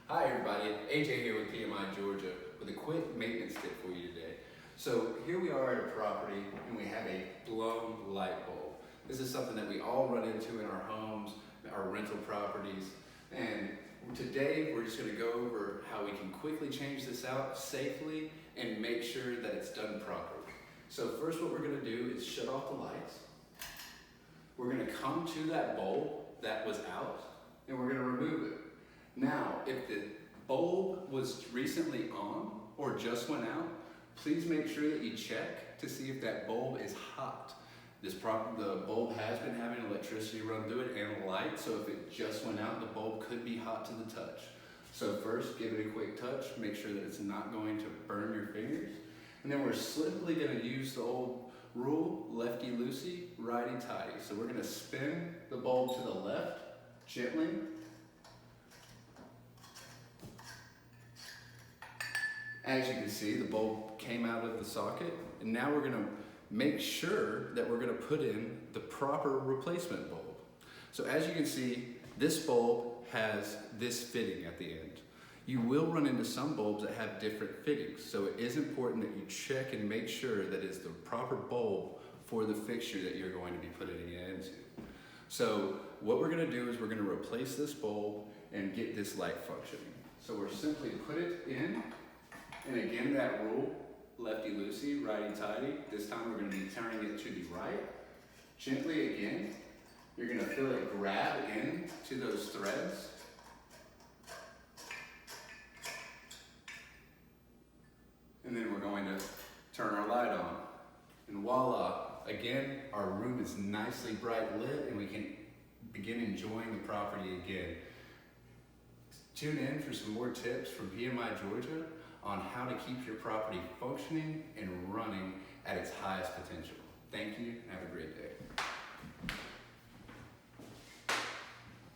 Hi everybody, AJ here with PMI Georgia with a quick maintenance tip for you today. So here we are at a property and we have a blown light bulb. This is something that we all run into in our homes, our rental properties, and today we're just going to go over how we can quickly change this out safely and make sure that it's done properly. So first what we're going to do is shut off the lights. We're going to come to that bulb that was out and we're going to remove it. Now, if the bulb was recently on or just went out, please make sure that you check to see if that bulb is hot. The bulb has been having electricity run through it and light, so if it just went out, the bulb could be hot to the touch. So first, give it a quick touch, make sure that it's not going to burn your fingers. And then we're simply going to use the old rule, lefty-loosey, righty-tighty. So we're going to spin the bulb to the left, gently. As you can see, the bulb came out of the socket, and now we're going to make sure that we're going to put in the proper replacement bulb. So as you can see, this bulb has this fitting at the end. You will run into some bulbs that have different fittings, so it is important that you check and make sure that it's the proper bulb for the fixture that you're going to be putting it into. So what we're going to do is we're going to replace this bulb and get this light functioning. So we're simply put it in. And again, that rule, lefty-loosey, righty-tighty. This time we're going to be turning it to the right. Gently again. You're going to feel it grab in to those threads. And then we're going to turn our light on. And voila, again, our room is nicely bright lit and we can begin enjoying the property again. Tune in for some more tips from PMI Georgia on how to keep your property functioning and running at its highest potential. Thank you and have a great day.